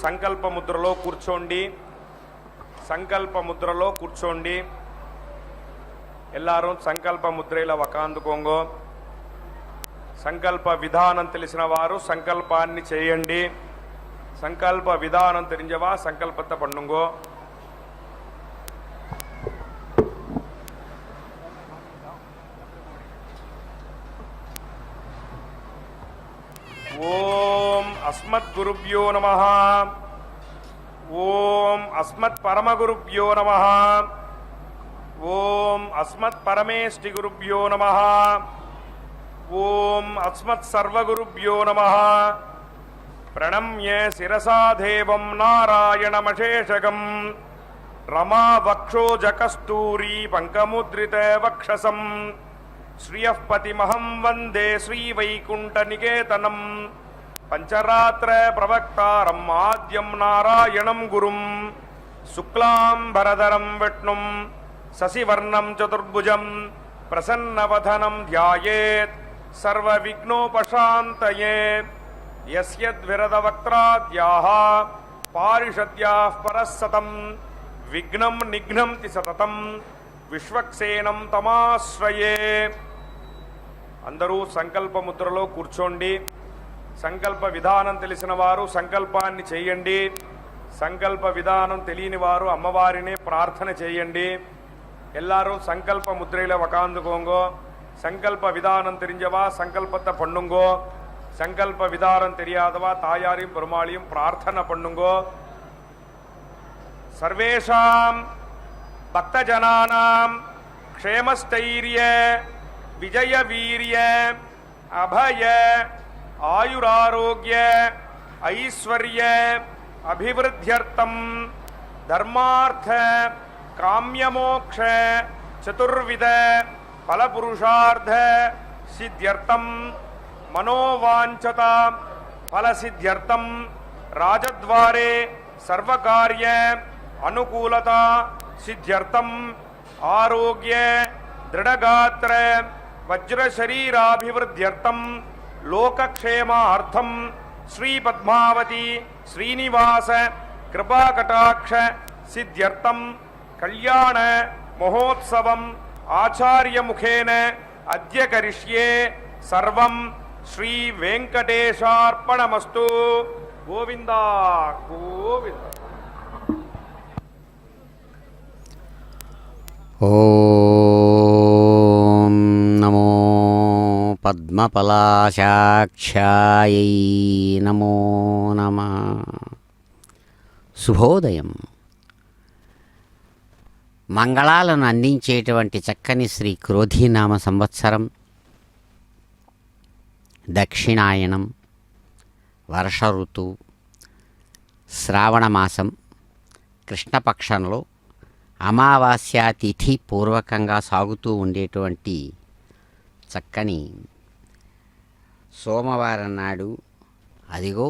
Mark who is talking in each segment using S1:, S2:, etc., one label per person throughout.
S1: సంకల్ప ముద్రలో కూర్చోండి. సంకల్ప ముద్రలో కూర్చోండి. ఎల్లారూ సంకల్ప ముద్రలో ఒకాందుకోంగో. సంకల్ప విధానం తెలిసిన వారు సంకల్పాన్ని చేయండి. సంకల్ప విధానం తెలింజవా సంకల్పத்தை பண்ணுங்கோ. ఓం అస్మద్గురుభ్యో నమః. ఓం అస్మత్ పరమగురుభ్యో నమః. ఓం అస్మత్ పరమేష్టి గురుభ్యో నమః. ఓం అస్మత్ సర్వగురుభ్యో నమః. ప్రణమ్య శిరసా దేవం నారాయణమశేషగం రమా వక్షోజకస్తూరీ పంకముద్రిత వక్షసం శ్రియః పతిమహం వందే శ్రీవైకుంఠనికేతనం పంచరాత్ర ప్రవక్తారం ఆద్యం నారాయణం గురుం శుక్లాంబరధరం విష్ణుం శశివర్ణం చతుర్భుజం ప్రసన్నవదనం ధ్యాయేత్ సర్వవిఘ్నోపశాంతయే. యస్యద్విరదవక్త్రాద్యాః పారిషద్యాః పరస్సతం విఘ్నం నిఘ్నంతి సతతం విశ్వక్సేనం తమాశ్రయే. అందరూ సంకల్ప ముద్రలో కూర్చోండి. సంకల్ప విధానం తెలిసిన వారు సంకల్పాన్ని చేయండి. సంకల్ప విధానం తెలియని వారు అమ్మవారిని ప్రార్థన చేయండి. ఎల్లారూ సంకల్ప ముద్రలో ఒకాందుకోంగో. సంకల్ప విధాனம் தெரிஞ்சவா சங்கல்பத்தை பண்ணுங்கோ. சங்கல்ப விதானம் தெரியாதவா தாயாரையும் பெருமாளையும் பிரார்த்தனை பண்ணுங்கோ. சர்வேஷாம் பக்தஜனானாம் க்ஷேமஸ்தைரிய விஜய வீரிய அபய ஆயுராரோக்கிய ஐஸ்வர்ய அபிவிருத்தியர்த்தம் தர்மார்த்த காம்யமோக்ஷ சதுர்வித ఫలపురుషార్థ సిద్ధ్యర్థం మనోవాంఛత ఫలసిద్ధ్యర్థం రాజద్వారే సర్వకార్య అనుకూలత సిద్ధ్యర్థం ఆరోగ్య దృఢగాత్ర వజ్రశరీరాభివృద్ధ్యర్థం లోకక్షేమార్థం శ్రీ పద్మావతి శ్రీనివాస కృపాకటాక్ష సిద్ధ్యర్థం కళ్యాణ మహోత్సవం ఆచార్యముఖేన అద్య కరిష్యే. సర్వం శ్రీ వెంకటేశార్పణమస్తు. గోవింద గోవింద.
S2: ఓం నమో పద్మపలాశాక్షాయై నమో నమః. శుభోదయం. మంగళాలను అందించేటువంటి చక్కని శ్రీ క్రోధీనామ సంవత్సరం, దక్షిణాయనం, వర్ష ఋతువు, శ్రావణమాసం, కృష్ణపక్షంలో అమావాస్య తిథి పూర్వకంగా సాగుతూ ఉండేటువంటి చక్కని సోమవారం నాడు అదిగో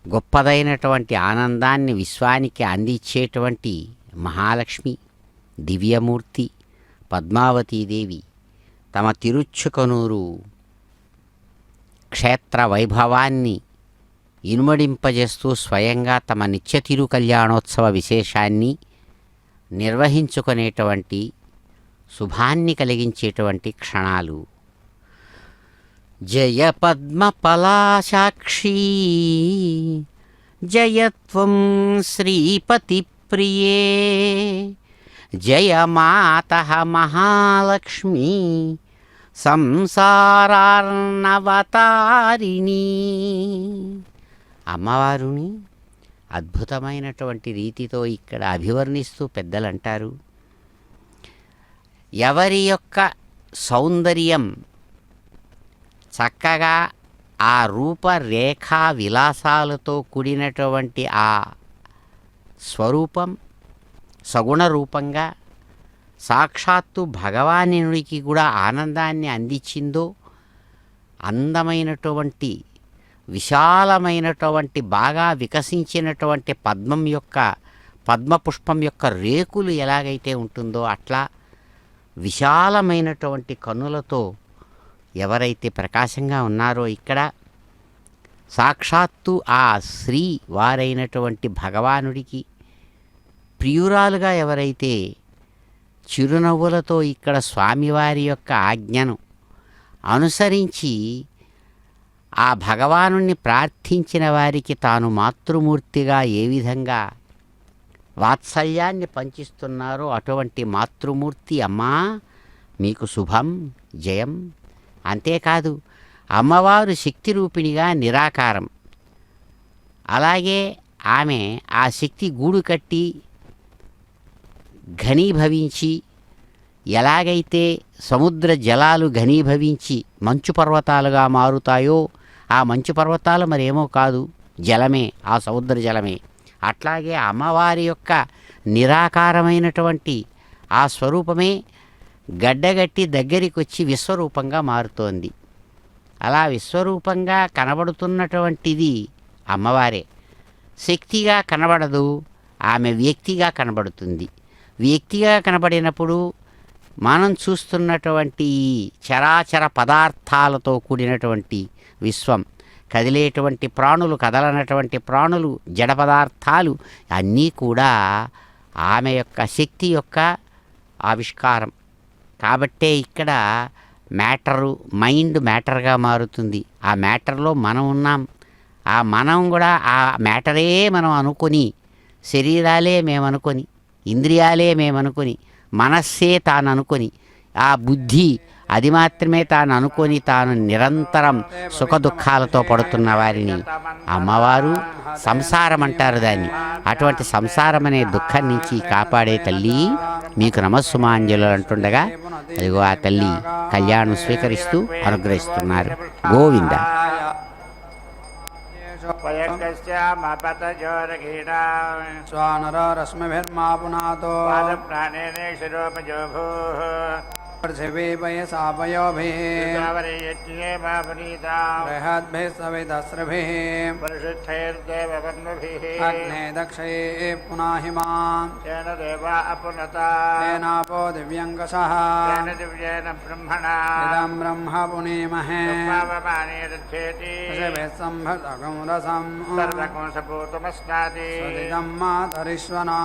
S2: గొప్పదైనటువంటి ఆనందాన్ని విశ్వానికి అందించేటువంటి మహాలక్ష్మి దివ్యమూర్తి పద్మావతీదేవి తమ తిరుచ్చుకనూరు క్షేత్ర వైభవాన్ని ఇనుమడింపజేస్తూ స్వయంగా తమ నిత్య తిరు కళ్యాణోత్సవ విశేషాన్ని నిర్వహించుకునేటువంటి శుభాన్ని కలిగించేటువంటి క్షణాలు. జయ పద్మపలాశాక్షి జయత్వం శ్రీపతి ప్రియే జయ మాతః మహాలక్ష్మి సంసారార్ణవతారిణి. అమ్మవారుని అద్భుతమైనటువంటి రీతితో ఇక్కడ అభివర్ణిస్తూ పెద్దలంటారు, ఎవరి యొక్క సౌందర్యం చక్కగా ఆ రూపరేఖా విలాసాలతో కూడినటువంటి ఆ స్వరూపం సగుణ రూపంగా సాక్షాత్తు భగవానుడికి కూడా ఆనందాన్ని అందించిందో, అందమైనటువంటి విశాలమైనటువంటి బాగా వికసించినటువంటి పద్మపుష్పం యొక్క రేకులు ఎలాగైతే ఉంటుందో అట్లా విశాలమైనటువంటి కన్నులతో ఎవరైతే ప్రకాశంగా ఉన్నారో ఇక్కడ సాక్షాత్తు ఆ శ్రీ వారైనటువంటి భగవానుడికి ప్రియురాలుగా ఎవరైతే చిరునవ్వులతో ఇక్కడ స్వామివారి యొక్క ఆజ్ఞను అనుసరించి ఆ భగవానుణ్ణి ప్రార్థించిన వారికి తాను మాతృమూర్తిగా ఏ విధంగా వాత్సల్యాన్ని పంచిస్తున్నారో అటువంటి మాతృమూర్తి అమ్మా మీకు శుభం జయం. అంతేకాదు అమ్మవారు శక్తి రూపిణిగా నిరాకారం. అలాగే ఆమె ఆ శక్తి గూడు కట్టి ఘనీభవించి ఎలాగైతే సముద్ర జలాలు ఘనీభవించి మంచు పర్వతాలుగా మారుతాయో ఆ మంచు పర్వతాలు మరేమో కాదు, జలమే, ఆ సముద్ర జలమే. అట్లాగే అమ్మవారి యొక్క నిరాకారమైనటువంటి ఆ స్వరూపమే గడ్డగట్టి దగ్గరికి వచ్చి విశ్వరూపంగా మారుతోంది. అలా విశ్వరూపంగా కనబడుతున్నటువంటిది అమ్మవారే. శక్తిగా కనబడదు, ఆమె వ్యక్తిగా కనబడుతుంది. వ్యక్తిగా కనబడినప్పుడు మనం చూస్తున్నటువంటి చరాచర పదార్థాలతో కూడినటువంటి విశ్వం, కదిలేటువంటి ప్రాణులు, కదలనటువంటి ప్రాణులు, జడ పదార్థాలు అన్నీ కూడా ఆమె యొక్క శక్తి యొక్క ఆవిష్కారం. కాబట్టే ఇక్కడ మ్యాటరు, మైండ్ మ్యాటర్గా మారుతుంది. ఆ మ్యాటర్లో మనం ఉన్నాం. ఆ మనం కూడా ఆ మ్యాటరే మనం అనుకొని, శరీరాలే మేమనుకొని, ఇంద్రియాలే మేమనుకొని, మనస్సే తాను అనుకొని, ఆ బుద్ధి అది మాత్రమే తాను అనుకొని తాను నిరంతరం సుఖ దుఃఖాలతో పడుతున్న వారిని అమ్మవారు సంసారం అంటారు దాన్ని. అటువంటి సంసారం అనే దుఃఖం నుంచి కాపాడే తల్లి మీకు నమస్సుమాంజలు అంటుండగా అదిగో ఆ తల్లి కళ్యాణం స్వీకరిస్తూ అనుగ్రహిస్తున్నారు. గోవింద.
S3: స్వానరశ్మిభిర్మా పునాతో पृथिवी पयसापयोभिः बृहद्भिः सवितस्रभिः अग्ने दक्षये पुनाहिमां तेनापो दिव्यङ्कषः इदं ब्रह्म पुनीमहे पृथिवीः सम्भृतकं रसं सदिदं मातरिश्वना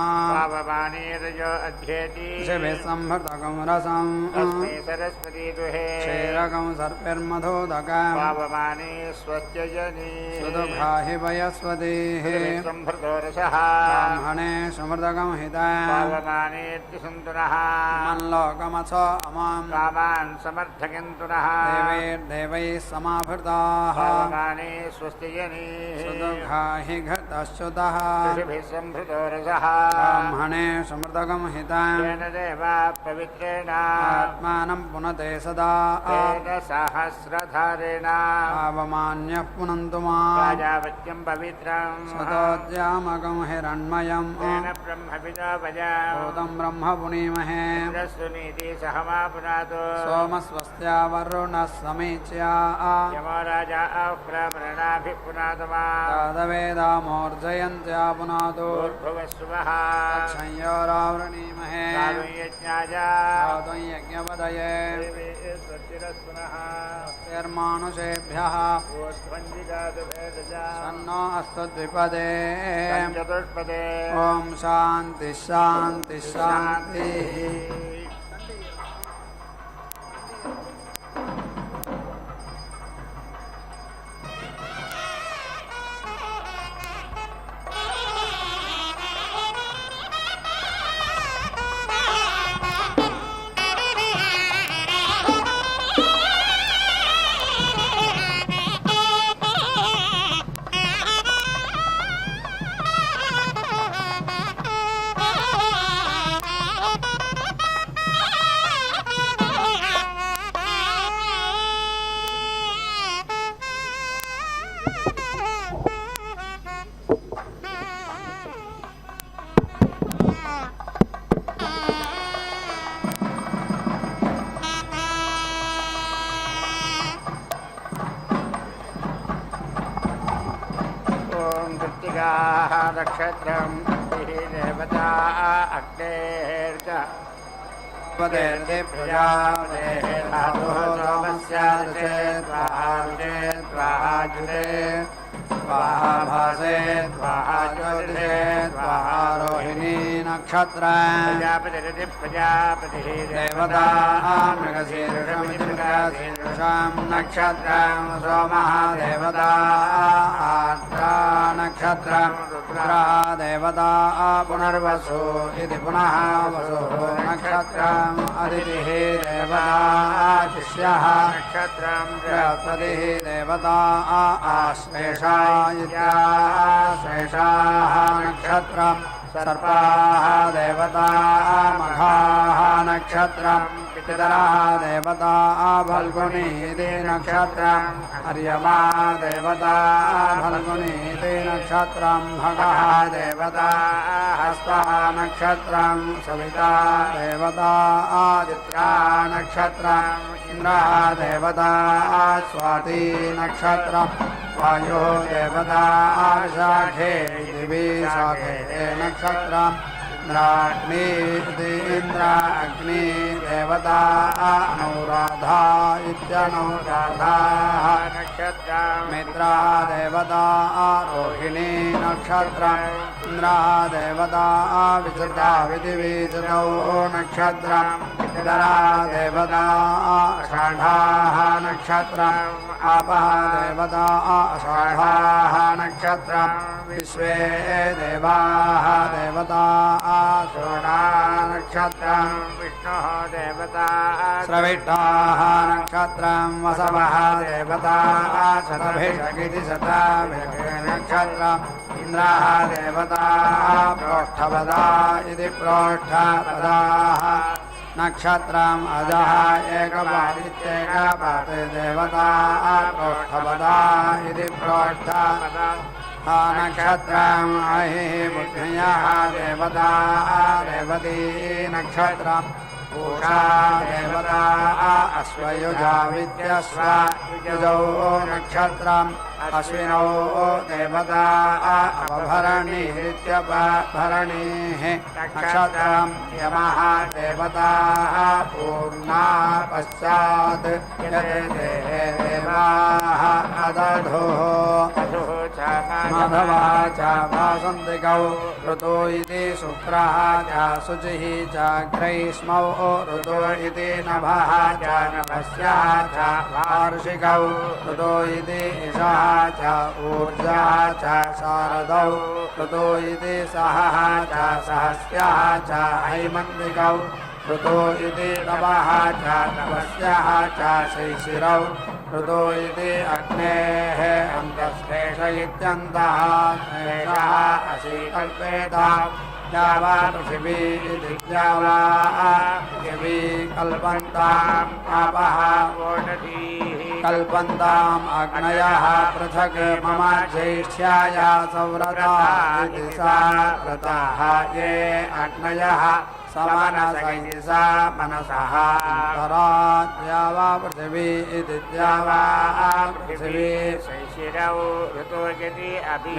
S3: पृथिवीः सम्भृतकं रसं
S1: सरस्वती दुहे
S3: क्षीरकं सर्पिर्मधोदकं
S1: पावमाने स्वस्त्यजनी
S3: सुदुघाहि वयस्वतीः
S1: संभृतोरसः
S3: ब्राह्मणे समृतकं हितं
S1: पावमानेऽत्यसन्तुनः
S3: मल्लोकमथो अमां
S1: कामान् समर्थयन्तुनः
S3: देवैर्देवैः समाभृताः
S1: पावमाने स्वस्त्यजनी
S3: सुदुघाहि घटश्च्युतः
S1: संभृतोरसः
S3: ब्राह्मणे समृतकं हितं
S1: येन देवा पवित्रेण
S3: आत्मानं पुनते सदा
S1: तेन सहस्रधारेण
S3: पावमान्यः पुनन्तु मां
S1: राजावत्यं पवित्रं
S3: सतोद्यामकं हिरण्मयं
S1: तेन ब्रह्मविदो वजा
S3: भूतं ब्रह्म पुनीमहे
S1: सुनीति सहमा पुनातो
S3: सोमस्वस्त्या वरुणः समीच्या
S1: यमो राजा अह्रमृणाभिः पुनातमा
S3: वेदामोर्जयन्त्या पुनातो
S1: भुवस्वः
S3: संयोरावृणीमहे
S1: यज्ञाय
S3: गातुं यज्ञपदये यर्मानुषेभ्यः सन्नो अस्तु द्विपदे
S1: चतुष्पदे
S3: ॐ शान्ति शान्ति शान्तिः नक्षत्रं देवता अग्नेर्च पदेर्दे प्रजापतेः धातुः सोमस्य ऋषे त्वाहारुषे त्वाहाजुते त्वाहा भासे त्वाहा ज्योतिषे त्वाहा रोहिणी नक्षत्रम्
S1: प्रजापतिरिति प्रजापतिः
S3: देवता मृगशीर्षमिति मृगशीर्षं नक्षत्रं सोमः देवता आर्द्रा नक्षत्रं रुद्रा देवता पुनर्वसु इति पुनः वसुः नक्षत्रम् अदितिः देवता शिष्यः
S1: नक्षत्रं
S3: बृहस्पतिः देवता आश्लेषा इत्याश्लेषाः नक्षत्रम् सर्पाः देवता मघाः नक्षत्रम् पितरः देवता फल्गुनीति नक्षत्रम् अर्यमा देवता फल्गुनीति नक्षत्रम् भगः देवता हस्तः नक्षत्रम् सविता देवता आदित्या नक्षत्रम् इन्द्रः देवता स्वाति नक्षत्रम् वायुः देवता शाखे दिवि शाखे नक्षत्रम् इंद्राग्नि इंद्र अग्नि देवता अनुराधा इत्यनुराधाः
S1: नक्षत्रं
S3: मित्रा देवता रोहिणी नक्षत्रम् इंद्रा देवता विचृता विधिविचृतौ नक्षत्रम् इतरा देवता आषाढाः नक्षत्रम् आपः देवता आषाढाः नक्षत्रम् विश्वे देवाः देवता श्रोणा नक्षत्रम्
S1: विष्णुः देवता
S3: स्रविष्टाः नक्षत्रम् वसवः देवता शतभिषगिति शताभिषगे नक्षत्रम् इन्द्रः देवता प्रोष्ठपदा इति प्रोष्ठपदाः नक्षत्रम् अजः एकपादित्येकपाते देवता प्रोष्ठपदा इति प्रोष्ठपदा नक्षत्रम् अहिः बुद्ध्यः देवता रेवती नक्षत्रम् पूषा देवता अश्वयुजा विद्यस्व युजौ नक्षत्रम् अश्विनौ देवता अपभरणीरित्यपभरणीः नक्षत्रम् यमः देवता पूर्णा पश्चात् यते देवाः अदधुः माधवा च वासन्तिकौ ऋतु इति शुक्रः च शुचिः च ग्रैष्मौ ऋतु इति नभः च नभस्यः च वार्षिकौ ऋतु इति इषः च ऊर्जा च शारदौ ऋतु इति सहः च सहस्यः च हैमन्तिकौ ऋतु इति नवः च नवस्यः च शैशिरौ ऋतु इति अग्नेः अन्तश्लेष इत्यन्तः श्लेषः अशीकल्पेताम् जावा पृथिवी इति जावा पृथिवी कल्पन्ताम् आपः ओषधीः कल्पन्ताम् अग्नयः पृथक् मम ज्येष्ठ्याय सव्रता इति सा व्रताः ये अग्नयः समनसैति सा मनसः द्यावा पृथिवी इति द्यावा पृथिवी
S1: शैशिरौ ऋतुर्गति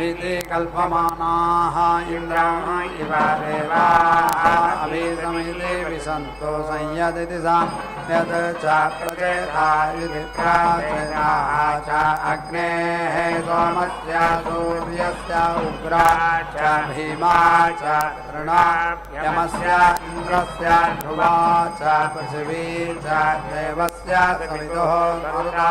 S3: इति कल्पमानाः इन्द्रम् इव देवाः अभिसमिति विसन्तो संयदिति सा यत् च प्रचेता इति प्राचेताः च अग्नेः सोमस्य सूर्यस्य उग्रा च भीमा च ऋणा यमस्य इन्द्रस्य ध्रुवा च पृथिवी च देवस्य सवितुः मरुता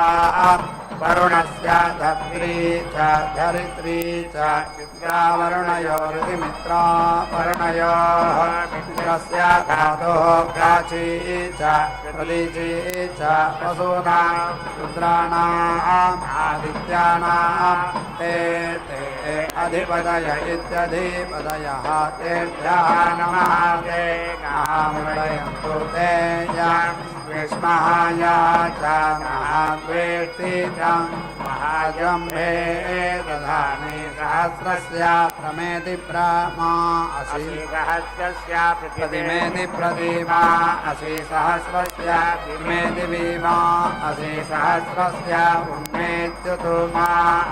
S3: वरुणस्य धत्री च धरित्री च चित्रावरुणयोरितिमित्रा वरुणयोः मित्रस्य धातुः प्राची च प्रदीची च वसूनां रुद्राणाम् आदित्यानां ते अधिपतय इत्यधिपतयः तेभ्यः नमः ते नामृडयन्तु ते यं विस्महाय च महाद्वेष्टि च महाजम्भे दधामि सहस्रस्य प्रमेति प्रमा असि
S1: सहस्रस्य
S3: प्रतिमेति प्रतिमा असि सहस्रस्य विमेति भीमा असि सहस्रस्य उन्मेत्युतुमा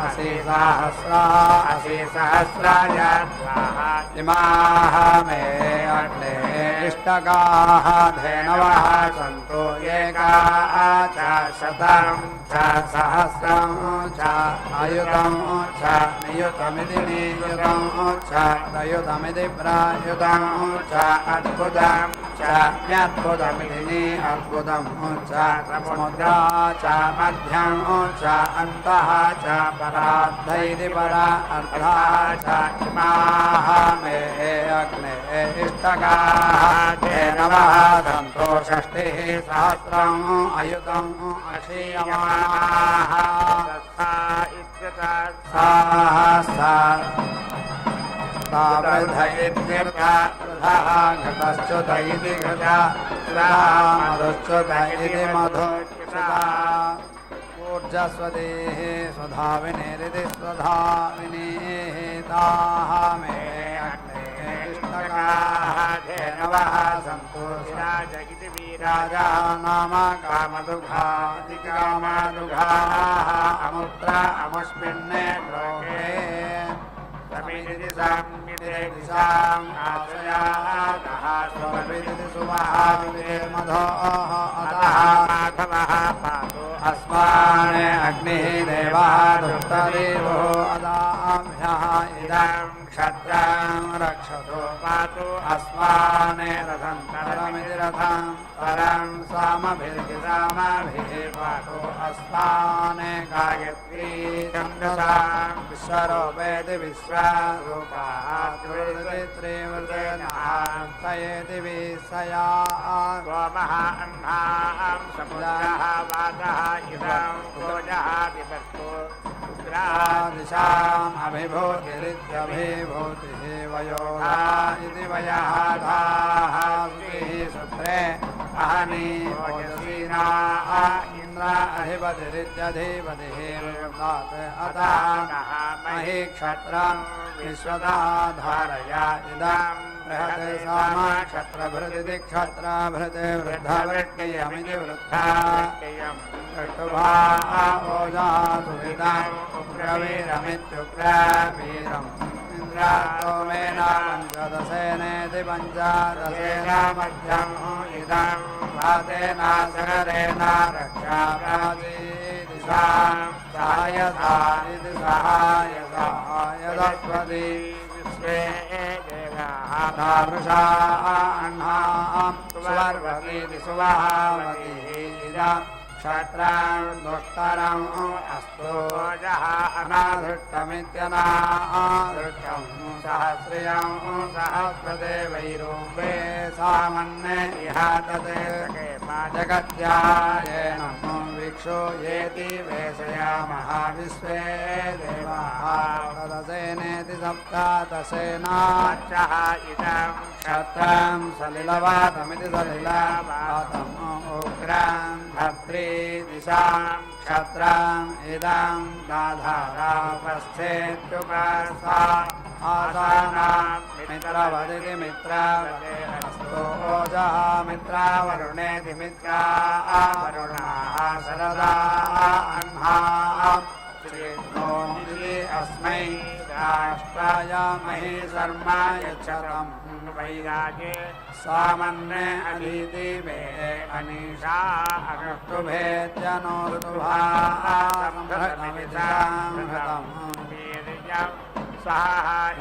S3: असि सहस्रा असि सहस्राय स्वाहा इमाः मे अग्ने इष्टकाः धेनवः सन्तु एकाः च शतं च सहस्रं च अयुतं च नियुतमिति नियुतं च प्रयुतमिति प्रयुतं च अद्भुतं च न्यद्भुतमिति निअद्भुतं च समुद्रा च मध्यं च अन्तः च परार्ध इति परार्धः च इमाः मे अग्ने इष्टकाः धेनवः सन्तो षष्टिः सहस्रम् अयुतम् अक्षीयमाणाः वृद्ध इत्यर्थः घटश्च्युत इति घटः मधुश्च्युत इति मधुच्युता ऊर्जस्वतीः स्वधाविनीरिति स्वधाविनीः ताः मे अग्ने इष्टकाः धेनवः सन्तु राजा नाम कामदुघादिकामदुघाः अमुत्रा अमुष्मिन्ने लोके समिति साम्यते दिशाम् आश्रयाः स्वविदिति सुमहाविदे मधोः अतः माधवः पातु अस्मान् अग्निः देवः दुष्टदेवो अदाभ्यः इदं क्षत्रं रक्षतु पातु अस्मान् रथन्तरमिति रथं परं सामभिर्गिसामभिः पातु अस्मान् गायत्री छन्दसां विश्वरूपेति विश्वरूपाः त्रिवृतेनान्तयेति विषया सोमः अह्नां समुद्रः वातः इदं भोजः विभक्तो दिशाम् अभिभूतिरित्यभिभूतिः वयोधा इति वयः धाः सूत्रे अहनी ओजसीना इन्द्र अधिपतिरित्यधिपतिः वृन्दात् अतः महि क्षत्रं विश्वदा धारय इदं बृहत् साम क्षत्रभृदिति क्षत्रभृत् वृद्धवृष्टियमिति वृद्धा ऋतुभा ओजा सुविदम् उग्रवीरमित्युग्रवीरम् इन्द्रासोमेन पञ्चदशेनेति पञ्चदशेन मध्यम् इदं वातेन सकरेण रक्षाप्राची दिशां सहायसा इति सहायसा यदस्वती विश्वे देवाः अह्नां सुवर्वतीति सुवहावतीः इदम् क्षत्रं दुष्करम् अस्तु अनाधृष्टमित्यनाधृष्टं सहस्रियं सहस्रदेवैरूपे सामन्ये इह तत् जगत्यायेन वीक्षो येति वेशयामः विश्वे देवाः तदसेनेति सप्तदशेनाच्चः इदं क्षत्रं सलिलवातमिति सलिलवातम् उग्रं भद्री दिशां क्षत्रम् इदं दाधारापस्थेत्युपसा आसानां मित्रवदिति मित्रवदे अस्तु ओजः मित्रावरुणेति मित्रावरुणाः शरदा अह्नां श्रीनोमिति अस्मै राष्ट्राय महि शर्म यच्छतम् वैरागे सामन्ये अधीति मे अनीशा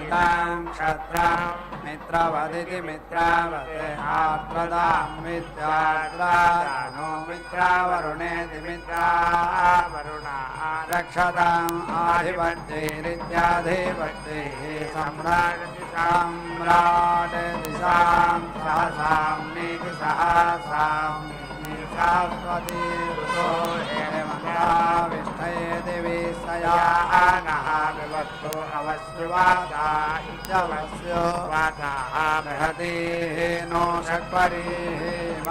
S3: इदं क्षत्रं मित्रवदिति मित्रावते आत्रदां मित्राद्रानो मित्रावरुणेति मित्रावरुणाः रक्षताम् आधिपत्यैरित्याधिपत्यैः सम्राट् दिशां सहसां नीति सहसां शाश्वती ऋतो हेमन्ताविष्ठयेति विषया नः विवत्सु अवश्यवादा इत्यवस्यो वाताः बृहतीः नो षट्परीः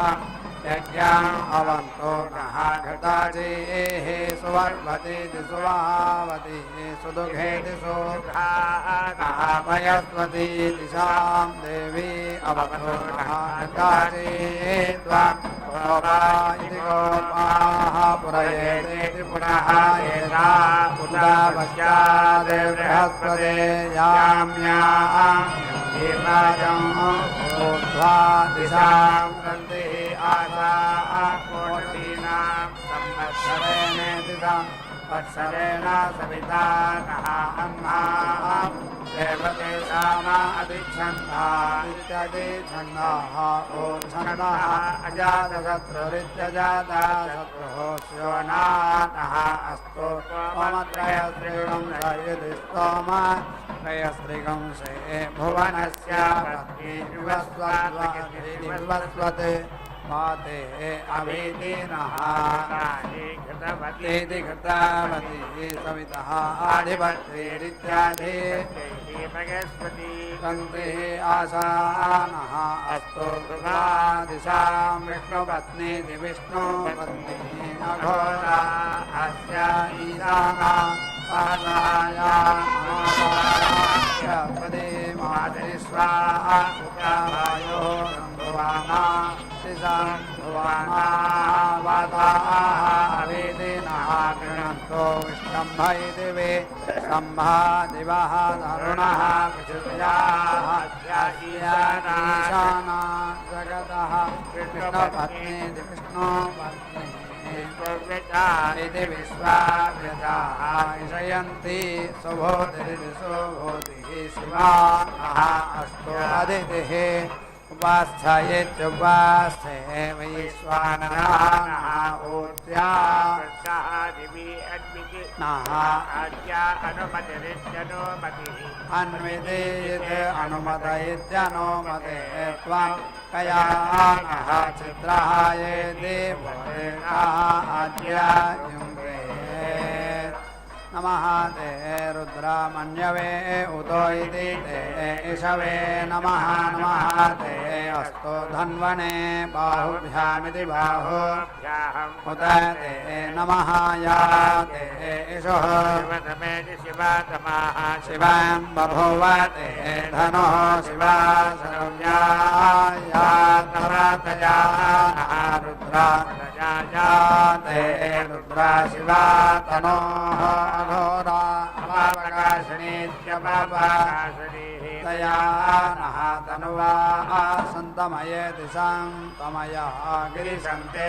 S3: यज्ञाम् अवन्तो नः घटाजेः सुवर्वतीति सुवावतीति सुदुघेति सुखामयस्वती दिशां देवी अवतो नः घटाजेः त्वां इति गोपाः पुरयेति पुनः एता पुरावस्यादे बृहस्पते याम्याम् ीर्वाजम् ऊर्ध्वा दिशां गन्धिः आशा कोटीनां संवत्सरेणेति संवत्सरेण सविता नः अह्नाः देवते सामा अधिच्छन्दाः ॐ छन्दः अजातशत्रुरित्यजाता शत्रुः स्यो नः अस्तु ममत्रयस्त्रीणं सयति स्तोमा त्रयस्त्रिगं से भुवनस्य विवस्वते माते अभीतिनः घृतवती सवितः आधिपत्येरित्यादि कन्तिः आशानः अस्तु दिशां विष्णुपत्नीति विष्णुपत्नी अघोरा अस्य ईशाना पदे माते स्वाहा उकायो भुवाना दिशां भुवाना वाताः वेदिनः गृह्णन्तो विष्टम्भै दिवे स्तम्भा दिवः तरुणः पृथिव्याः ईशाना जगतः विष्णुपत्नी विष्णुपत्नी इति विश्वाभ्यताः इषयन्ति सुभोतिः शिवा अस्तु अदितिः उपास्थयेत्युपास्थे वैश्वानराः ऊर्ध्या अन्वितेत् अनुमतयित्यनुमते त्वं कया नः चित्रः ये देवदेवः आद्यायुङ्गे नमः ते रुद्रामण्यवे उतो इति ते इषवे नमः नमः ते अस्तु धन्वने बाहुभ्यामिति बाहुभ्याम् उत ते नमः या ते इषुः शिवां बभूव ते धनुः शिवा सर्व्या या तवतया नः रुद्रा ते रुद्रा शिवा तनोः अघोरा अपावकाशिनीत्यपावकाशिनीः तया नः तनुवा सन्तमये दिशां तमया गिरिशन्ते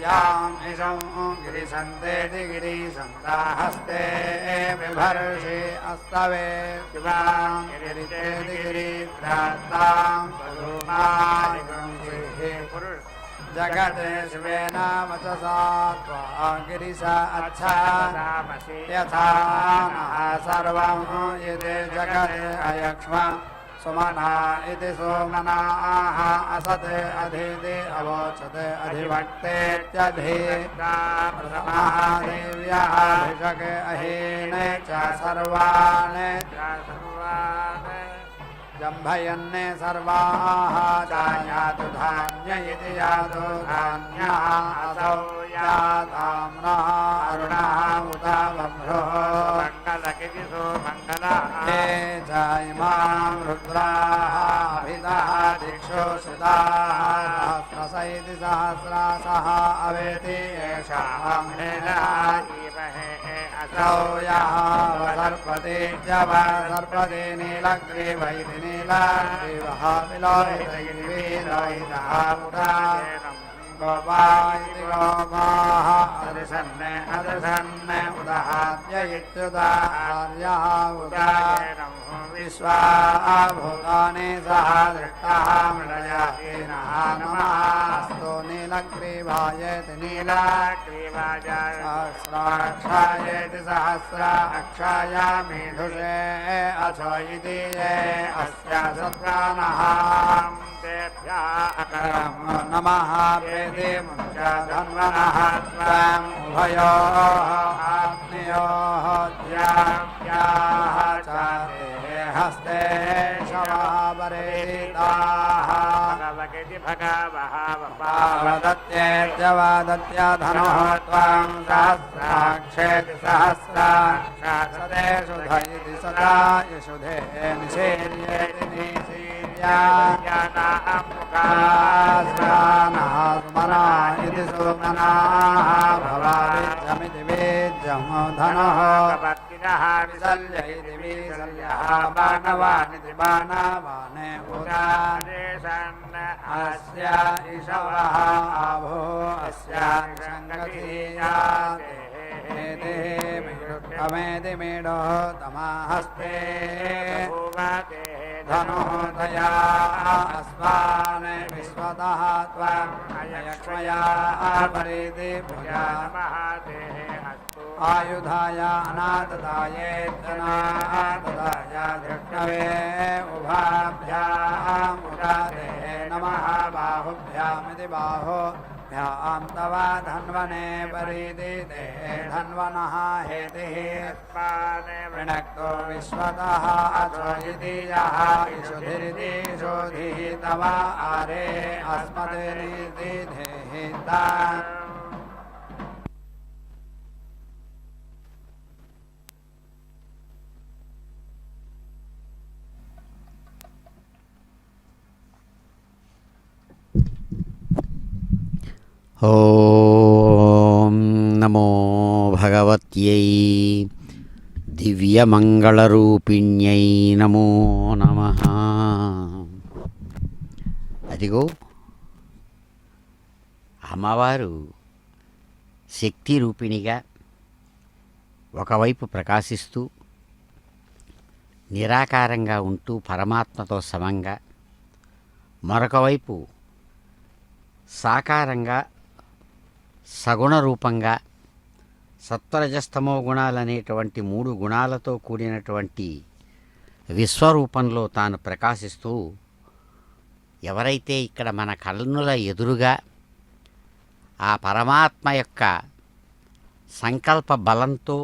S3: याम् इषं गिरिशन्तेति गिरिशन्ता हस्ते बिभर्षि अस्तवे शिवां गिरितेति गिरिभ्रातां जगते शिवेन वचसा त्वा गिरिशा अच्छा यथा नः सर्वं यदि जगते अयक्ष्म सुमना इति सोमनाः असते अधिति अवोचते अधिभक्तेत्यधिदेव्याः भिषके अहीने च सर्वान् जम्भयन्ने सर्वाः जायातु धान्य इति यातो धान्यः असौ याताम्नः अरुणः उत बभ्रुः मङ्गलकितिसो मङ्गलः हे च इमां रुद्राः अभितः दिक्षु श्रुताः सहस्रश इति सहस्रासः अवेति येषां हेनः असौ यः सर्पते च सर्पते नीलग्रीव इति नीलग्रीवः विलोहितगिरिविलोहितः पुरा गोपा इति गोपाः अदृशन् अदृशन् उदहाद्य इत्युदार्यः उदारं विश्वा भूतानि सह दृष्टः मृडयाहीनः नमःस्तु नीलग्रीवायेति नीलग्रीवाय सहस्राक्षायेति सहस्राक्षाय मेधुषे अथो इति ये अस्य सत्प्राणः नमः प्रेति मुञ्च धन्वनः त्वाम् उभयोः आग्नेयोः द्याः च ते हस्ते शवावरेताः पावदत्येत्यवादत्य धनुः त्वां सहस्राक्षेति सहस्राक्षेषु धयति सदा यशुधे निषेर्येति निषीर्या स्मरानः स्मरा इति सुमनाः भवाविद्यमिति वेद्यमो धनुः विसल्य इति विसल्यः बाणवानिति बाणवाने अस्य इषवः आभो अस्याङ्गतीयाते मेढुक्तमेति मेढो तमाहस्ते धनुः तया अस्मान् विश्वतः त्वम् अयक्ष्मया परिधि भुजा आयुधाय अनाददायेत्यनाददाय धृष्णवे उभाभ्याम् उदारे नमः बाहुभ्यामिति बाहुभ्यां तव धन्वने परिधि ते धन्वनः हेतिः वृणक्तो विश्वतः अथो इति यः इषुधिरिति शोधिः तव आरे अस्मदिरिति धेहिता
S2: ఓం నమో భగవత్యై దివ్యమంగళరూపిణ్యై నమో నమః. అదిగో అమ్మవారు శక్తి రూపిణిగా ఒకవైపు ప్రకాశిస్తూ నిరాకారంగా ఉంటూ పరమాత్మతో సమంగా, మరొక వైపు సాకారంగా సగుణ రూపంగా సత్వరజస్తమో గుణాలనేటువంటి 3 గుణాలతో కూడినటువంటి విశ్వరూపంలో తాను ప్రకాశిస్తూ, ఎవరైతే ఇక్కడ మన కన్నుల ఎదురుగా ఆ పరమాత్మ యొక్క సంకల్ప బలంతో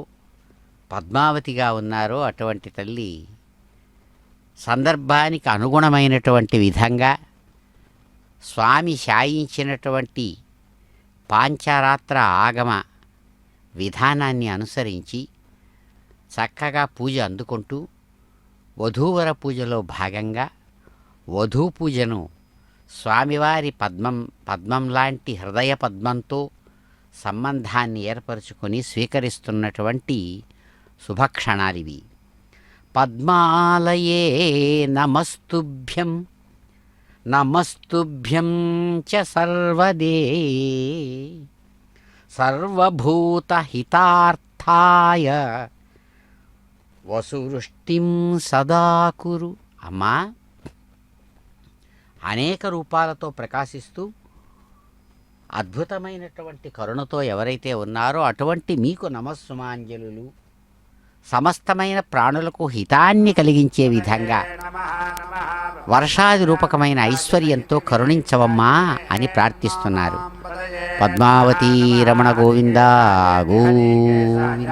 S2: పద్మావతిగా ఉన్నారో అటువంటి తల్లి సందర్భానికి అనుగుణమైనటువంటి విధంగా స్వామి శాయించినటువంటి పాంచరాత్ర ఆగమ విధానాన్ని అనుసరించి చక్కగా పూజ అందుకుంటూ, వధూవర పూజలో భాగంగా వధూ పూజను స్వామివారి పద్మం లాంటి హృదయ పద్మంతో సంబంధాన్ని ఏర్పరచుకొని స్వీకరిస్తున్నటువంటి శుభక్షణాలివి. పద్మాలయే నమస్తుభ్యం నమస్తుభ్యం చ సర్వదే సర్వభూతహితార్థాయ వసువృష్టిం సదా కురు. అమ్మా, అనేక రూపాలతో ప్రకాశిస్తూ అద్భుతమైనటువంటి కరుణతో ఎవరైతే ఉన్నారో అటువంటి మీకు నమస్సుమాంజలులు. సమస్తమైన ప్రాణులకు హితాన్ని కలిగించే విధంగా వర్షాది రూపకమైన ఐశ్వర్యంతో కరుణించవమ్మా అని ప్రార్థిస్తున్నారు. పద్మావతీ రమణ గోవింద గోవింద.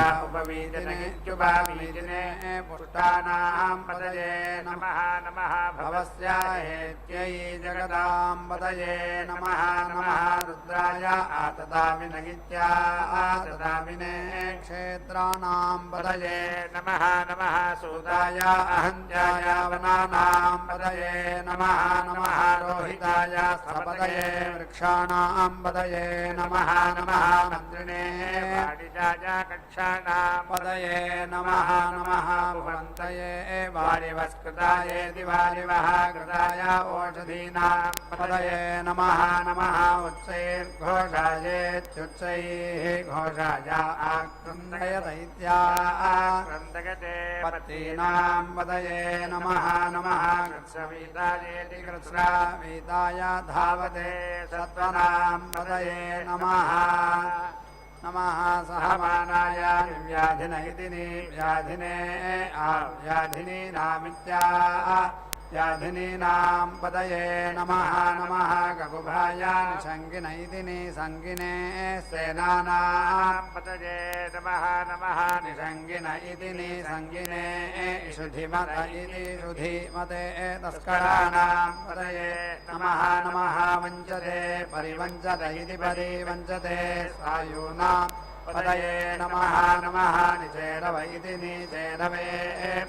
S3: భవస్యాహేత్యై జగదాంబదయే నమః నమః. రుద్రాయ ఆతదామి నగిత్యా ఆతదామినే క్షేత్రాణాం పదయే నమః నమః. సూదాయ అహంత్యాయ వనానాం పదయే నమః నమః. రోహితాయ సపదయే వృక్షాణాం పదయే నమః నమః. మంత్రిణే వాడిజాయ కక్షాణాం పదయే నమః నమః. భువంతయే వారివస్కృతాయే దివారివః కృతాయ ఓషధీనాం పదయే నమః నమః. ఉచ్చైర్ఘోషాయేత్యుచ్చైః ఘోషాయ ఆక్రందయ దైత్యాక్రందగతే పత్తీనాం పదయే నమః నమః. కృత్సవీతాయేతి కృత్స్రావీతాయ ధావతే సత్వనాం పదయే నమః నమః. సహమానాయ వ్యాధిన ఇతి వ్యాధినే వ్యాధినీనామిత్యా व्याधिनीनां पतये नमः नमः गगुभाय निषङ्गिन इति निसङ्गिने सेनानां
S1: पतये नमः नमः
S3: निषङ्गिन इति निसङ्गिने इषुधिमत इति शुधिमते तस्कराणां पतये नमः नमः वञ्चते परिवञ्चत इति परिवञ्चते स्वायूनां पतये नमः नमः निचेरव इति निचेरवे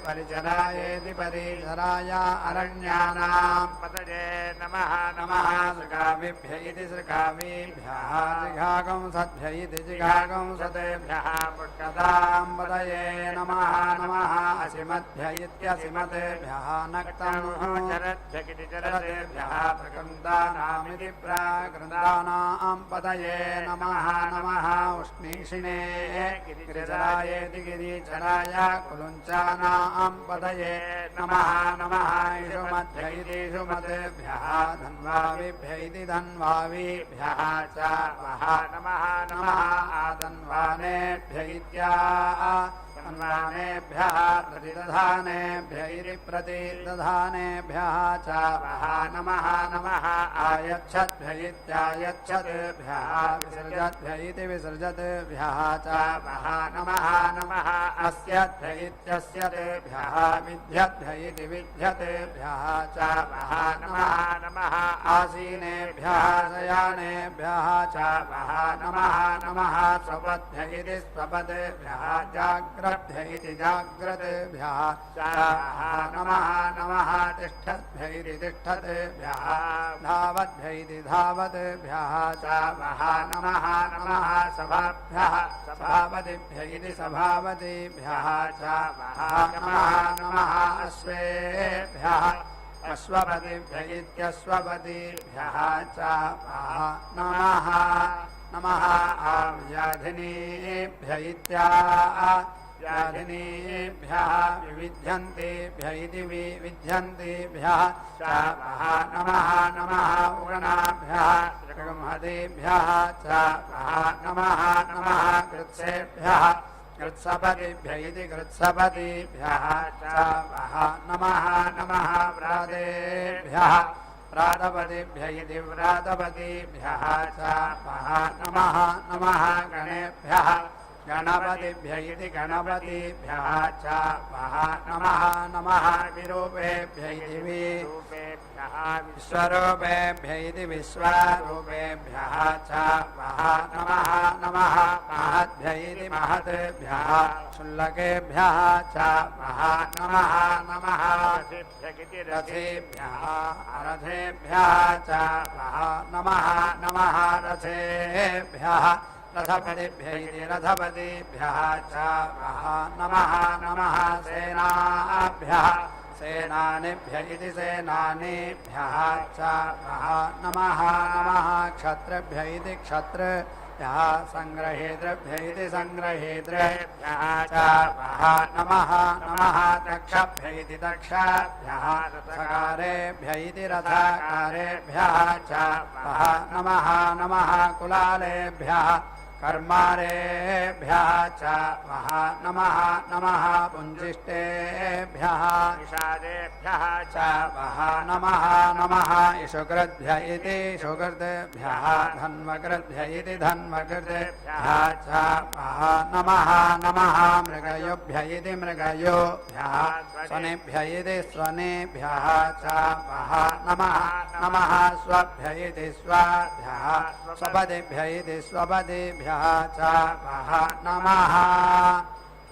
S3: परिचरायेति परिचराय अरण्यानां
S1: पतये नमः
S3: नमः सृगाविभ्य इति सृगाविभ्यः जिघागंसद्भ्य इति जिघागंसतेभ्यः पुष्कतां पतये नमः नमः असिमद्भ्य इत्यसिमतेभ्यः नक्तं चरतेभ्यः प्रकृन्दानामिति प्राकृन्दानां पतये नमः नमः उष्णीषिणे गिरिचरायेति गिरिचराय कुलुञ्चानां पतये नमः नमः इषुमध्य इति इषुमतेभ्यः धन्वाविभ्य इति धन्वाविभ्यः च
S1: नमः
S3: नमः आधन्वानेभ्य इत्याधन्वानेभ्यः प्रतिदधानेभ्य इति प्रतिदधानेभ्यः च नमः नमः आयच्छद्भ्य इत्यायच्छद्भ्यः विसृजद्भ्य इति विसृजद्भ्यः च नमः नमः अस्यद्भ्य इत्यस्यद्भ्यः विद्यद्भ्य इति विद्यद्भ्यः च नमः नमः आसीनेभ्यः शयानेभ्यः च नमः नमः स्वपद्भ्य इति स्वपद्भ्यः जाग्रद्भ्य इति जाग्रद्भ्यः च नमः नमः तिष्ठद्भ्य इति तिष्ठद्भ्यः धावद्भ्य इति धावद्भ्यः च नमः नमः सभाभ्यः सभापतिभ्य इति सभापतिभ्यः च नमः नमः अश्वेभ्यः अश्वपतिभ्य इत्यश्वपतिभ्यः च नमः नमः व्याधिनीभ्य इत्याधिनीभ्यः विविध्यन्तेभ्य इति विविध्यन्तेभ्यः च नमः नमः उगणाभ्यः त्रिगुंहतेभ्यः च नमः नमः कृत्सेभ्यः कृत्सपतिभ्य इति कृत्सपतिभ्यः च नमः नमः व्रातेभ्यः व्रातपतिभ्य इति व्रातपतिभ्यः च नमः नमः गणेभ्यः गणपतिभ्य इति गणपतिभ्यः च नमः नमः विरूपेभ्य इति विश्वरूपेभ्य इति विश्वरूपेभ्यः च नमः नमः महद्भ्य इति महद्भ्यः शुल्लकेभ्यः च नमः नमः रथेभ्यः रथेभ्यः च नमः नमः रथेभ्यः रथपतिभ्य इति रथपतिभ्यः च नमः नमः सेनाभ्यः सेनानिभ्य इति सेनानिभ्यः च नमः नमः क्षत्रेभ्य इति क्षत्रेभ्यः सङ्ग्रहेतृभ्य इति सङ्ग्रहेतृभ्यः च नमः नमः दक्षभ्य इति दक्षभ्यः रथकारेभ्य इति रथकारेभ्यः च नमः नमः कुलालेभ्यः कर्मारेभ्यः च नमः नमः पुञ्जिष्टेभ्यः
S1: निषादेभ्यः
S3: च नमः नमः इषुकृद्भ्य इति इषुकृद्भ्यः धन्वकृद्भ्य इति धन्वकृद्भ्यः च नमः नमः मृगयोभ्य इति मृगयोभ्यः स्वनेभ्य इति स्वनेभ्यः च नमः नमः स्वभ्य इति स्वभ्यः स्वपतिभ्य इति स्वपतिभ्यः च नमः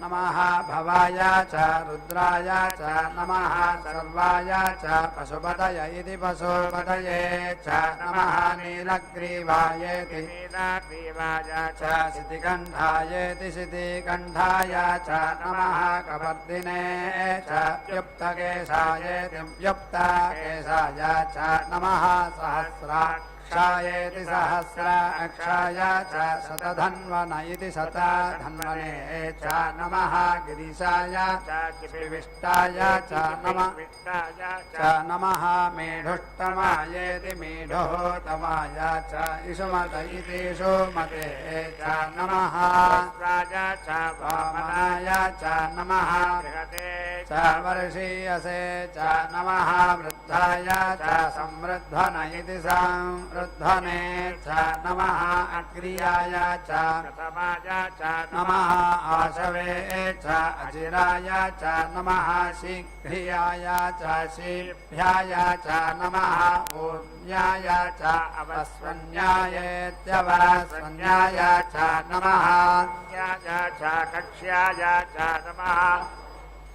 S3: नमः भवाय च रुद्राय च नमः सर्वाय च पशुपतय इति पशुपतये च नमः नीलग्रीवायेति
S1: नीलग्रीवाय
S3: च शितिकण्ठायेति शितिकण्ठाय च नमः कपर्दिने च व्युप्तकेशायेति व्युप्तकेशाय च नमः सहस्राक्षायेति सहस्राक्षाय च शतधन्वन इति शतधन्वने च नमः गिरिशाय च विष्टाय च नमः च नमः मेढुष्टमायेति मेढोतमाय च इषुमत इति इषुमते च नमः
S1: राजा च
S3: वामनाय च नमः
S1: बृहते
S3: च वर्षीयसे च नमः वृद्धाय च संवृद्धन इति संवृद्धने च नमः अग्र्याय च
S1: प्रथमाय च
S3: नमः आशवे च अजिराय च नमः शीघ्रियाय च शीभ्याय च नमः ऊर्ध्याय च अवस्वन्यायेत्यवस्वन्याय च नमः
S1: च कक्ष्याय च नमः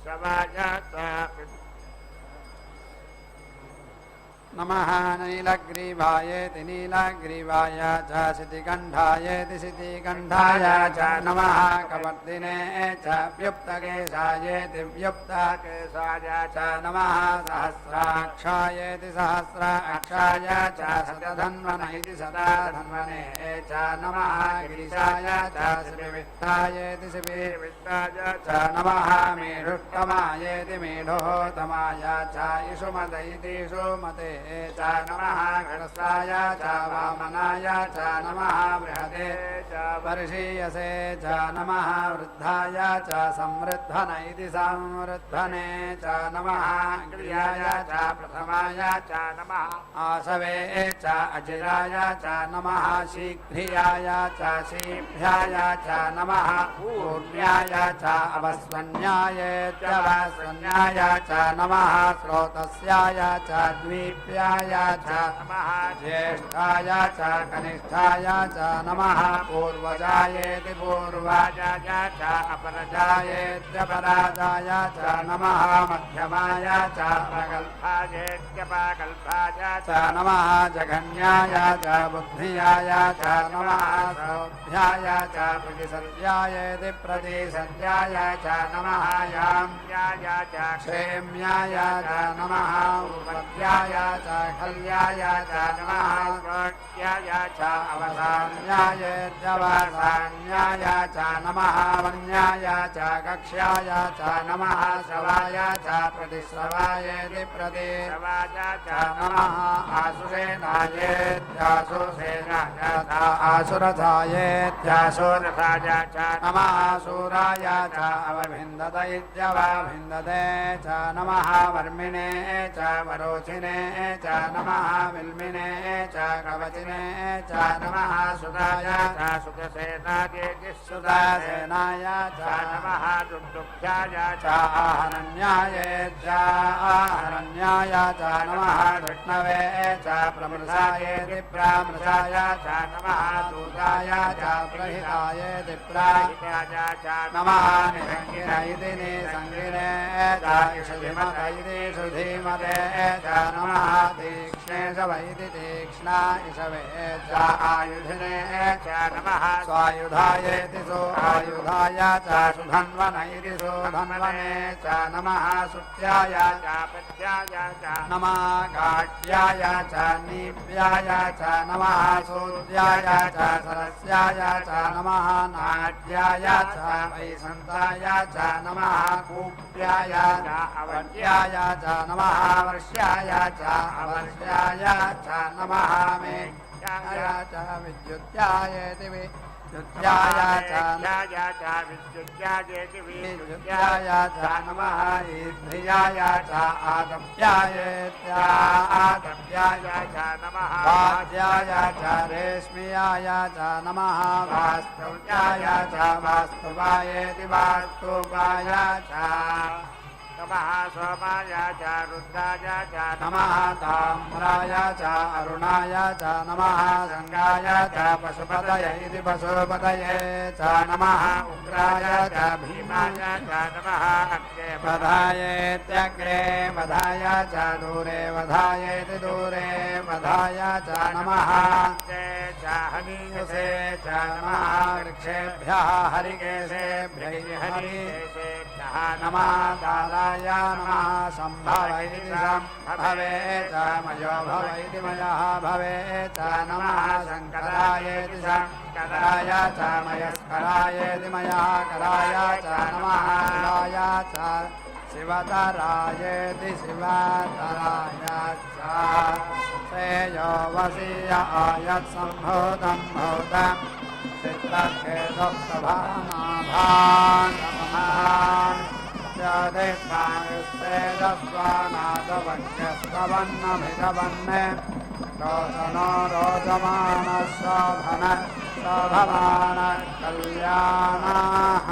S1: शवाय च
S3: नमः नीलग्रीवायेति नीलग्रीवाय च शितिकण्ठायेति शितिकण्ठाय च नमः कवर्दिने च व्युक्तकेशायेति व्युक्तकेशाय च नमः सहस्राक्षायेति सहस्राक्षाय च शतधन्वन इति शतधन्वने च नमः गिरिशाय च शिविविष्टायेति शिविविष्टाय च नमः मेढुष्टमायेति मेढोतमाय च इषुमत इति इषुमते च नमः घटस्थाय च वामनाय च नमः बृहते च वर्षीयसे च नमः वृद्धाय च संवृद्धन इति संवृद्धने च नमः क्रियाय च प्रथमाय च नमः आशवे च अजिराय च नमः शीघ्रियाय च शीभ्याय च नमः ऊर्ध्याय च अवस्वन्यायेत्यवस्वन्याय च नमः स्रोतस्याय च द्वीप्याय च नमः ज्येष्ठाय च कनिष्ठाय च नमः पूर्वजायेति पूर्वाय च अपरजायेत्यपराजाय च नमः मध्यमाय च
S1: प्रगल्भायेत्यपागल्भाय
S3: च नमः जघन्याय च बुद्धियाय च नमः सौभ्याय च प्रतिसद्यायेति प्रतिसद्याय च नमः याम्याय च क्षेम्याय च नमः उपद्याय च खल्याय च नमः स्वक्याय च अवसान्यायेत्यवसान्याय च नमः वन्याय च कक्ष्याय च नमः श्रवाय च प्रतिश्रवायेति प्रतिश्रवाय च नमः आसुरेनायेत्यासुसेनाय च आसुरथायेत्यासुरथाय च नमः सूराय च अवभिन्दत इत्यवभिन्दते च नमः वर्मिणे च वरोचिने च नमः विल्मिने च कवचिने च नमः सुताय च सुतसेनायेति सुतसेनाय च नमः दुग्धुभ्याय च आहरण्याय च नमः विष्णवे च प्रमृषायेति प्रमृषाय च नमः दूताय च प्रहितायेति प्रहिताय च नमः निसङ्गिन इति निसङ्गिने च इषुधिमत इति इषुधिमते च नमः तीक्ष्णेशव इति तीक्ष्णा इषवे च आयुधिने च नमः स्वायुधायेति स्वायुधाय च सुधन्वन इति सुधन्वने च नमः सुत्याय च पत्याय च नमः काट्याय च नीप्याय च नमः सूर्याय च सरस्याय च नमः नाट्याय च वैसन्ताय च नमः कूप्याय च अवर्याय च नमः वर्ष्याय च अवर्ष्याय च नमः मेघ्याय च विद्युत्यायेति विद्युत्याय च
S1: विद्युत्यायेति
S3: विद्युत्याय च नमः ईध्रियाय च आदप्यायेत्यादप्याय
S1: च नमः
S3: वाद्याय च रेश्म्याय च नमः वास्तव्याय च वास्तवायेति वास्तुवाय च
S1: नमः सोमाय च रुद्राय च
S3: नमः ताम्राय च अरुणाय च नमः गङ्गाय च पशुपतये इति पशुपतये च नमः उग्राय च भीमाय च नमः अग्रे वधायेत्यग्रे वधाय च दूरे वधायेति दूरे वधाय च नमः च हनीयसे च नमः वृक्षेभ्यः हरिकेशेभ्यः हरिकेशेभ्यः नमः दाराय नमः सम्भव इति सम्भवे च मयो भव इति मयः भवे च नमः शङ्करायेति शङ्कराय च मयस्करायेति मयः कराय च नमः शिवाय च शिवतरायेति शिवतराय च श्रेयो वसीय आयत्सम्भूतं भूतं चित्तखेदोक्तभानाभान् तेजस्वानादवज्ञस्तवन्नमिदवन्ने रोचनो रोचमानः शोभन शोभमान कल्याणाः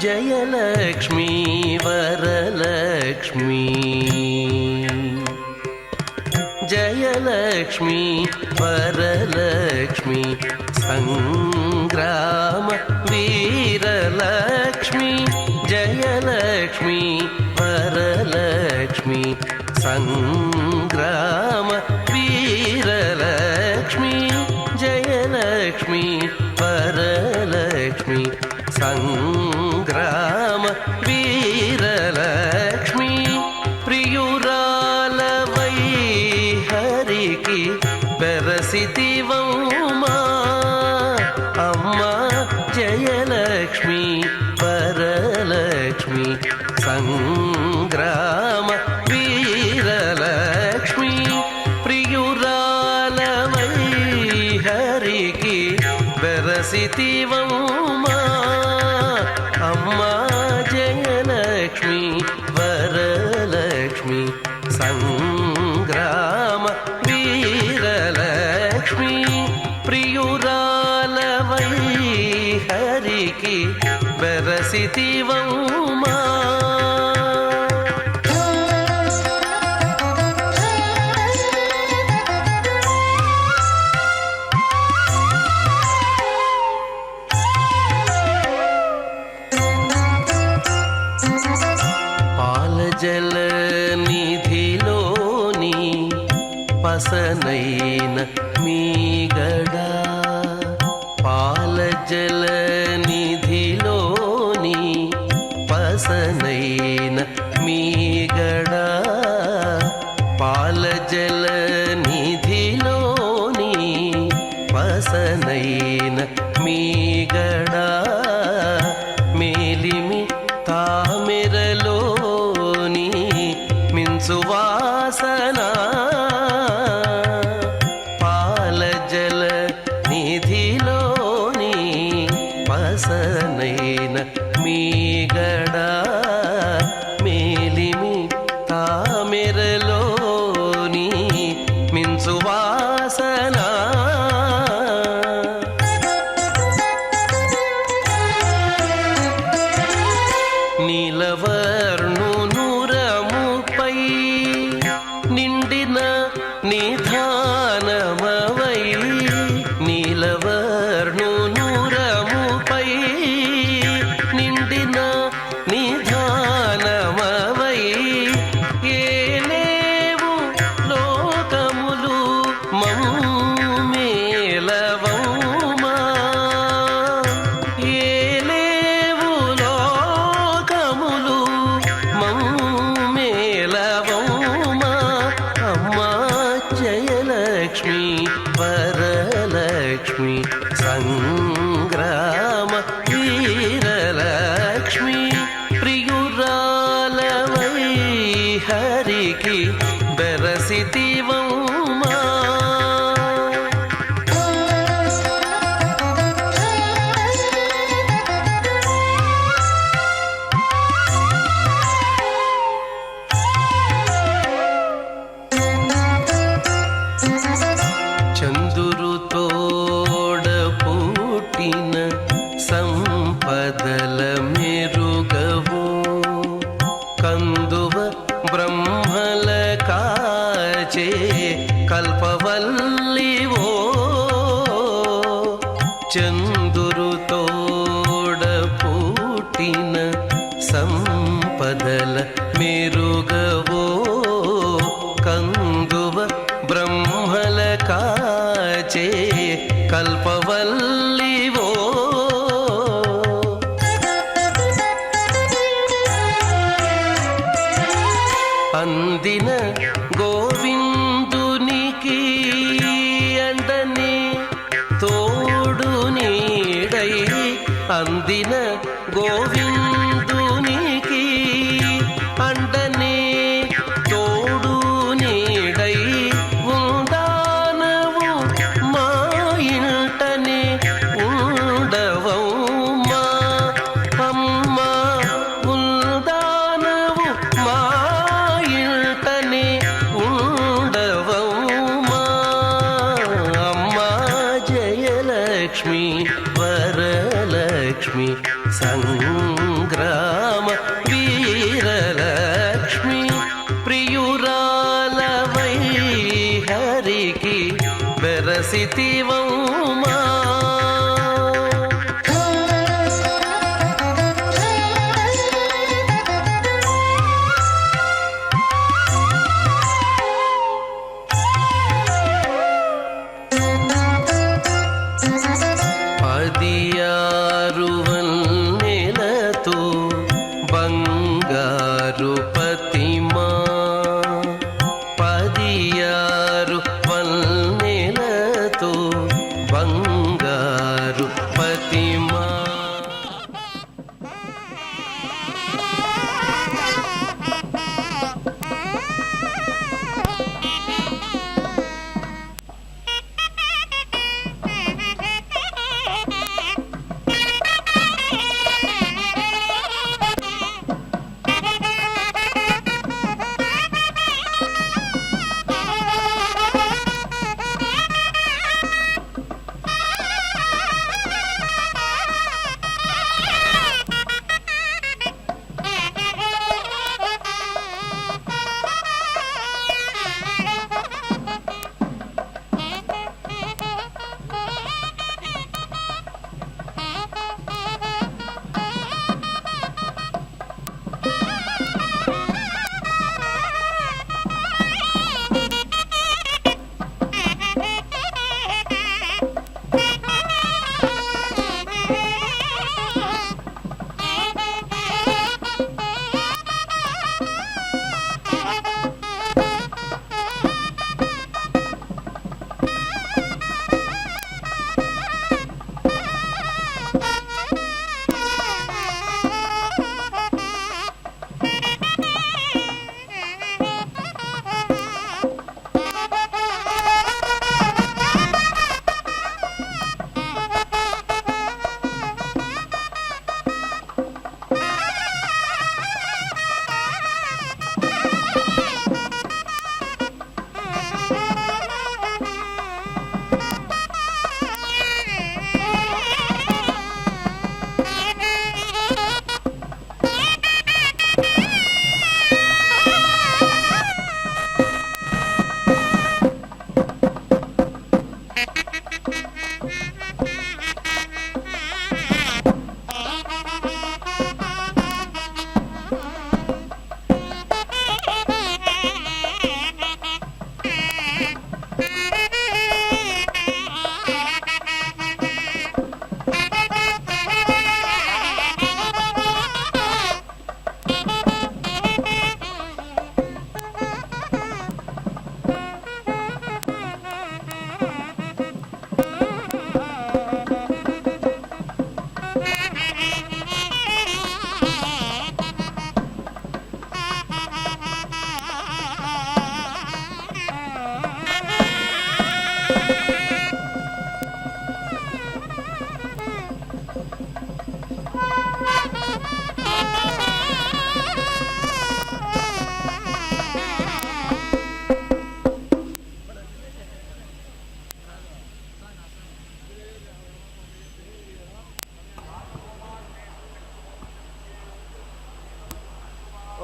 S4: जयलक्ष्मी वरलक्ष्मी जयलक्ष्मी वरलक्ष्मी संग्राम वीरलक्ष्मी जयलक्ष्मी वरलक्ष्मी संग्राम वीरलक्ष्मी जयलक्ष्मी वरलक्ष्मी संग्राम वीरलक्ष्मी प्रियुरालवै हरिकी बेरसितिवम्मा अम्मा जयलक्ष्मी वरलक्ष्मी संग्राम वीरलक्ष्मी प्रियुरालवै हरिकी बेरसितिवम्मा अम्मा जयलक्ष्मी वरलक्ष्मी संग्राम वीरलक्ष्मी प्रियुरालवै हरिकी बेरसितिवम्मा जल निधिलोनी पसनैन मीगड़ा पाल जल निधिलोनी पसनैन मीगड़ा पाल जल निधिलोनी पसनैन मीगड़ा मेलिमि तामिरलो सुवासना पाल जल निधिलोनी पसनैन मीगड़ा मेलिमि तामिरलोनी मिन्सुवासना नीलवर्णु निंडिन निधानमवै नीलवर्णु नूरमु సంపదల మెరుగవో కందువ బ్రహ్మల కాచే కల్పవల్లివో చందురు తోడ పుట్టిన సంపదల మెరుగవో కందువ బ్రహ్మల కాచే కల్పవల్లివో అందిన గోవిందునికి అండనే తోడు నీడై అందిన గోవిందునికి అండనే తోడు నీడై ఉందానవు మా ఇంటనే ఉండవమ్మా అమ్మా ఉందానవు మా ఇంటనే ఉండవమ్మా అమ్మా జయలక్ష్మి వరలక్ష్మి సంగ్రామ వీరలక్ష్మి ప్రియురాలవై హరికి బెరసితివమ్మా పదియారు వన్నెలతో బంగారు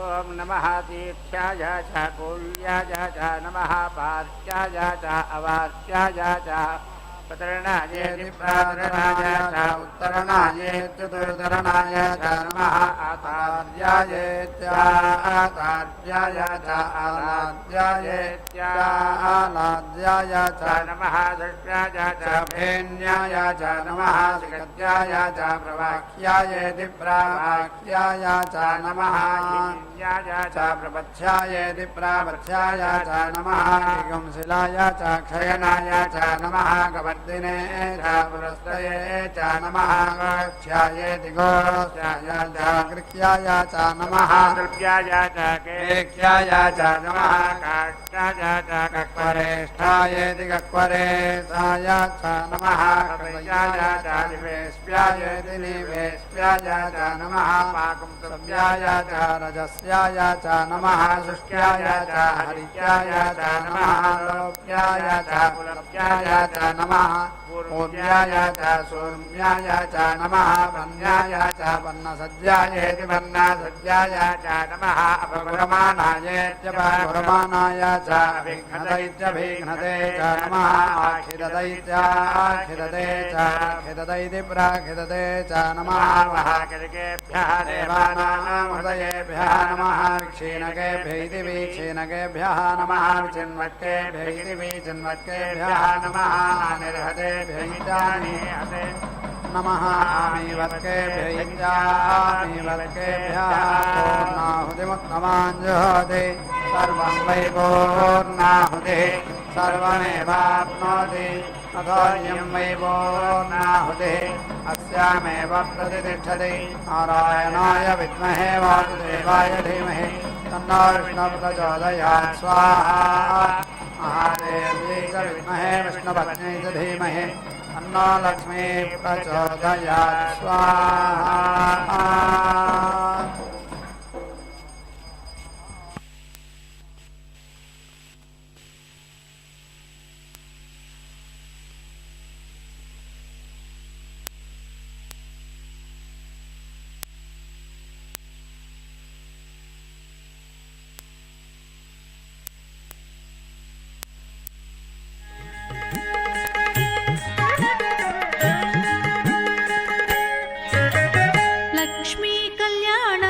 S1: ॐ नमः तीर्थ्याय च कूल्याय च नमः पार्श्याय च अवार्श्याय च प्रतरणाय च उत्तरणाय चतुर्तरणाय च नमः आचार्याय च आचार्याय च आराध्याय च आराध्याय च नमः दृष्ट्याय च भेन्याय च नमः जगत्याय च प्रवाक्याय दिप्रावाक्याय च नमः य च प्रपथ्याय दिप्रापथ्याय च नमः दिगंशिलाय च क्षयनाय च नमः कवर्दिने च पुरस्तये च नमः गच्छाय दिगोक्षाय च कृत्याय च नमः कृत्याय च केक्ष्याय च नमः काष्ठाय च कक्वरेष्ठाय दिगक्वरेशाय च नमः कृतयाय च दिवेश्याय दिनिवेश्याय च नमः पाकुंसव्याय च रजस्याय च नमः शुष्क्याय च हरित्याय च नमः लोक्याय च पुलप्याय च नमः पूर्व्याय च सूर्याय च नमः वन्याय च वन्नसज्जाय वन्नसज्जाय च नमः अपगुरमाणाय च अभिघ्नदैत्यभिघ्नते च नमः आखिददैत्याखिदते च खिददैति प्राखिदते च नमः वहाकिरकेभ्यः देवानां हृदयेभ्यः नमः क्षीणकेभ्यैति विक्षीणकेभ्यः नमः विचिन्वट्केभ्यैति विचिन्वट्केभ्यः नमः निर्हतेभ्यैतानिहते नमः आमीवत्केभ्यैत्यामीवत्केभ्यः पूर्णाहुतिमुत्तमाञ्जुहोति सर्वं वै पूर्णाहुतिः सर्वमेवाप्नोति अथोऽयं वै पूर्णाहुतिः अस्यामेव प्रतिष्ठति नारायणाय विद्महे वासुदेवाय धीमहि तन्नो विष्णुप्रचोदयात् स्वाहा महादेव्यै च विद्महे विष्णुपत्न्यै च धीमहि तन्नो लक्ष्मी प्रचोदयात् स्वाहा।
S5: लक्ष्मी कल्याण